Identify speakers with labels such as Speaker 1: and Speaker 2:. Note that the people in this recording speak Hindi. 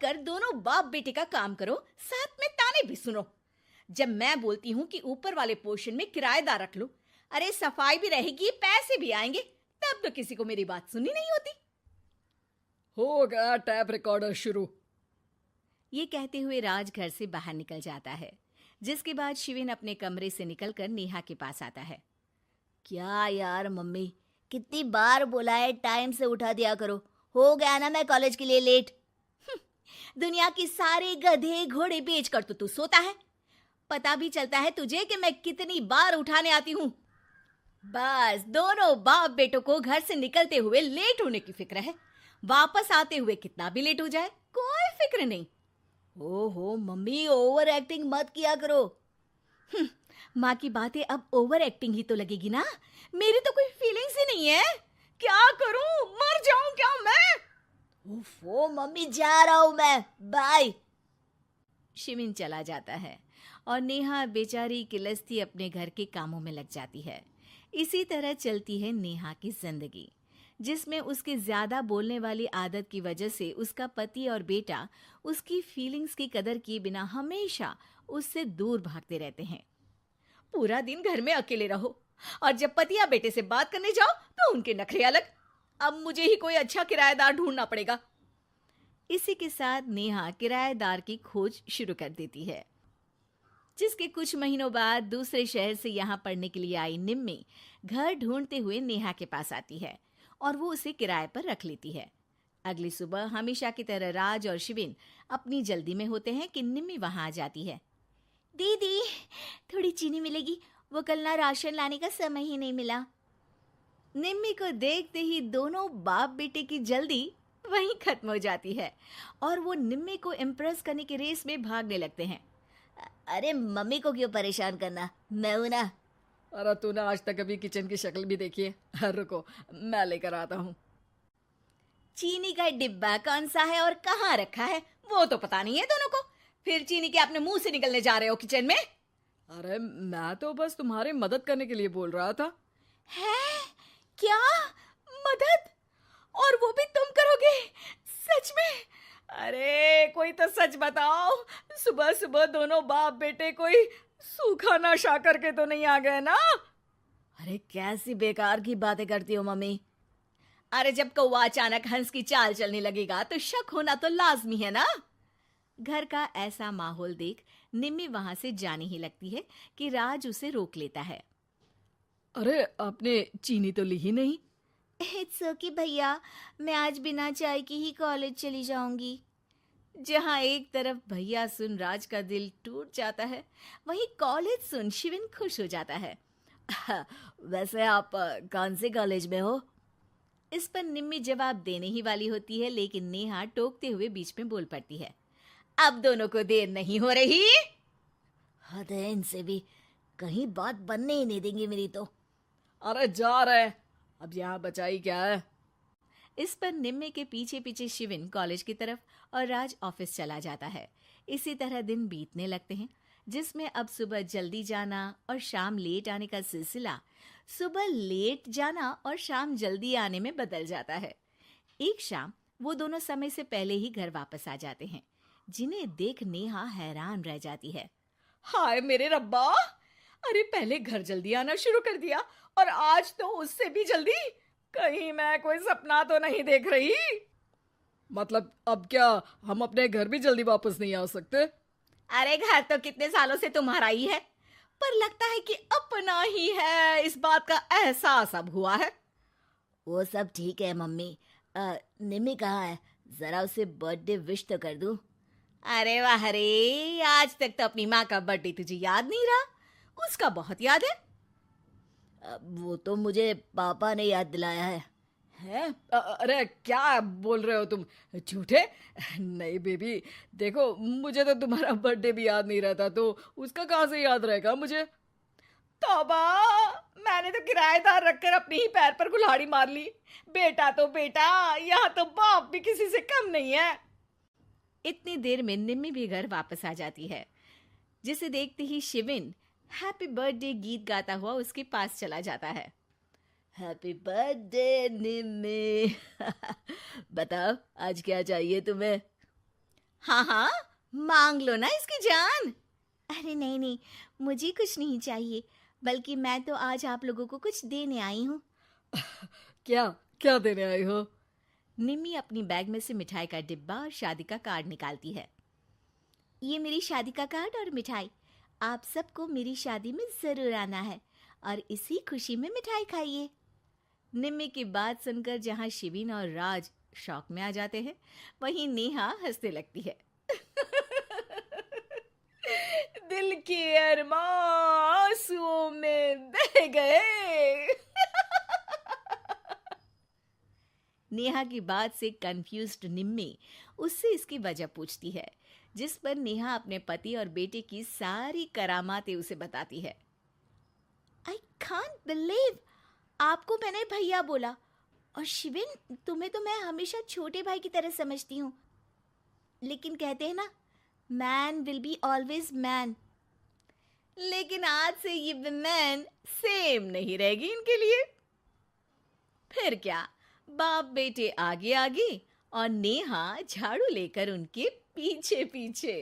Speaker 1: मिलकर दोनों बाप बेटे का काम करो, साथ में ताने भी सुनो। जब मैं बोलती हूँ कि ऊपर वाले पोर्शन में किराएदार रख लो, अरे सफाई भी रहेगी, पैसे भी आएंगे, तब तो किसी को मेरी बात सुननी नहीं होती।
Speaker 2: हो गया टैप रिकॉर्डर शुरू।
Speaker 1: ये कहते हुए राज घर से बाहर निकल जाता है, जिसके बाद शिविन अपने कमरे से निकलकर नेहा के पास आता है।
Speaker 3: क्या यार मम्मी, कितनी बार बोला है टाइम से उठा दिया करो, हो गया ना मैं कॉलेज के लिए लेट।
Speaker 1: दुनिया की सारे गधे घोड़े बेचकर तो तू सोता है, पता भी चलता है तुझे कि मैं कितनी बार उठाने आती हूँ। बस दोनों बाप बेटों को घर से निकलते हुए लेट होने की फिक्र है, वापस आते हुए कितना भी लेट हो जाए कोई फिक्र नहीं।
Speaker 3: ओहो मम्मी, ओवर एक्टिंग मत किया करो।
Speaker 1: माँ की बातें अब ओवर एक्टिंग ही तो लगेगी ना, मेरी तो कोई फीलिंग्स ही नहीं है। क्या करूं, मर जाऊं क्या मैं?
Speaker 3: ओफो मम्मी, जा रहा हूं मैं, बाय।
Speaker 1: शिविन चला जाता है और नेहा बेचारी किलस्ती अपने घर के कामों में लग जाती है। इसी तरह चलती है नेहा की जिंदगी, जिसमें उसके ज्यादा बोलने वाली आदत की वजह से उसका पति और बेटा उसकी फीलिंग्स की कदर किए बिना हमेशा उससे दूर भागते रहते हैं। पूरा दिन घर में अकेले रहो और जब पति या बेटे से बात करने जाओ तो उनके नखरे अलग। अब मुझे ही कोई अच्छा किराएदार ढूंढना पड़ेगा। इसी के साथ नेहा किराएदार की खोज शुरू कर देती है, जिसके कुछ महीनों बाद दूसरे शहर से यहाँ पढ़ने के लिए आई निम्मी घर ढूंढते हुए नेहा के पास आती है और वो उसे किराए पर रख लेती है। अगली सुबह हमेशा की तरह राज और शिविन अपनी जल्दी में होते हैं कि निम्मी वहां आ जाती है।
Speaker 3: दीदी, थोड़ी चीनी मिलेगी, वो कल ना राशन लाने का समय ही नहीं मिला।
Speaker 1: निम्मी को देखते ही दोनों बाप बेटे की जल्दी वहीं खत्म हो जाती है और वो निम्मी को इम्प्रेस करने की रेस में भागने लगते हैं।
Speaker 3: अरे मम्मी को क्यों परेशान करना, मैं हूं ना।
Speaker 2: अरे तूने आज तक अभी किचन की शक्ल भी देखी है? रुको, मैं लेकर आता हूँ।
Speaker 1: चीनी का डिब्बा कौन सा है और कहाँ रखा है वो तो पता नहीं है दोनों को, फिर चीनी के अपने मुंह से निकलने जा रहे हो किचन में।
Speaker 2: अरे मैं तो बस तुम्हारी मदद करने के लिए बोल रहा था।
Speaker 1: है क्या? मदद? और वो भी तुम करोगे? सच में? अरे कोई तो सच बताओ, सुबह सुबह दोनों बाप बेटे कोई सूखा नशा करके तो नहीं आ गए ना?
Speaker 3: अरे कैसी बेकार की बातें करती हो मम्मी।
Speaker 1: अरे जब कौवा अचानक हंस की चाल चलने लगेगा तो शक होना तो लाजमी है ना। घर का ऐसा माहौल देख निम्मी वहां से जाने ही लगती है कि राज उसे रोक लेता है।
Speaker 2: अरे आपने चीनी तो ली ही नहीं?
Speaker 3: इट्स ओके भैया, मैं आज बिना चाय की ही कॉलेज चली जाऊंगी।
Speaker 1: जहां एक तरफ भैया सुन राज का दिल टूट जाता है, वहीं कॉलेज सुन शिविन खुश हो जाता है।
Speaker 3: वैसे आप कौन से कॉलेज में हो?
Speaker 1: इस पर निम्मी जवाब देने ही वाली होती है, लेकिन नेहा टोकते हुए बीच में बोल पड़ती है। अब दोनों को देर नहीं हो रही।
Speaker 3: हद है इनसे भी, कहीं बात बनने ही नहीं देंगे मेरी तो।
Speaker 2: अरे जा रहे, अब यहाँ बचाई क्या है?
Speaker 1: इस पर निम्मे के पीछे पीछे शिविन कॉलेज की तरफ और राज ऑफिस चला जाता है। इसी तरह दिन बीतने लगते हैं, जिसमें अब सुबह जल्दी जाना और शाम लेट आने का सिलसिला सुबह लेट जाना और शाम जल्दी आने में बदल जाता है। एक शाम वो दोनों समय से पहले ही घर वापस आ जाते हैं, जिन्हें देख नेहा हैरान रह जाती है। हाय मेरे रब्बा, अरे पहले घर जल्दी आना शुरू कर दिया और आज तो उससे भी जल्दी। कहीं मैं कोई सपना तो नहीं देख रही?
Speaker 2: मतलब अब क्या हम अपने घर भी जल्दी वापस नहीं आ सकते?
Speaker 1: अरे घर तो कितने सालों से तुम्हारा ही है, पर लगता है कि अपना ही है, इस बात का एहसास अब हुआ है।
Speaker 3: वो सब ठीक है मम्मी, निम्मी कहाँ है, जरा उसे बर्थडे विश तो कर दूं।
Speaker 1: अरे वाह रे, आज तक तो अपनी माँ का बर्थडे तुझे याद नहीं रहा, उसका बहुत याद है।
Speaker 3: वो तो मुझे पापा ने याद दिलाया है।
Speaker 2: हैं? अरे क्या बोल रहे हो तुम, झूठे? नहीं बेबी, देखो मुझे तो तुम्हारा बर्थडे भी याद नहीं रहता, तो उसका कहाँ से याद रहेगा मुझे? तौबा, मैंने तो किराएदार रखकर अपने ही पैर पर कुल्हाड़ी मार ली। बेटा तो बेटा, यहाँ तो बाप भी किसी से कम नहीं है। इतनी देर में निम्मी भी घर वापस आ जाती है, जिसे देखते ही शिविन हैप्पी बर्थडे गीत गाता हुआ उसके पास चला जाता है।
Speaker 3: हैप्पी बर्थडे निम्मी। बताओ आज क्या चाहिए तुम्हें?
Speaker 1: हाँ हाँ, मांग लो ना इसकी जान।
Speaker 3: अरे नहीं नहीं, मुझे कुछ नहीं चाहिए, बल्कि मैं तो आज आप लोगों को कुछ देने आई हूँ।
Speaker 2: क्या क्या देने आई हो?
Speaker 1: निम्मी अपनी बैग में से मिठाई का डिब्बा और शादी का कार्ड निकालती है।
Speaker 3: ये मेरी शादी का कार्ड और मिठाई। आप सबको मेरी शादी में जरूर आना है और इसी खुशी में मिठाई खाइए।
Speaker 1: निम्मी की बात सुनकर जहां शिविन और राज शौक में आ जाते हैं, वहीं नेहा हंसने लगती है।
Speaker 2: दिल के अरमां आंसुओं में बह गए।
Speaker 1: नेहा की बात से कंफ्यूज्ड निम्मी उससे इसकी वजह पूछती है, जिस पर नेहा अपने पति और बेटे की सारी करामातें उसे बताती है।
Speaker 3: आई कांट बिलीव, आपको मैंने भैया बोला, और शिविन तुम्हें तो मैं हमेशा छोटे भाई की तरह समझती हूँ। लेकिन कहते हैं ना, man will be always man.
Speaker 1: लेकिन आज से ये विमेन सेम नहीं रहेगी इनके लिए। फिर क्या, बाप बेटे आगे आगे और नेहा झाड़ू लेकर उनके पीछे पीछे।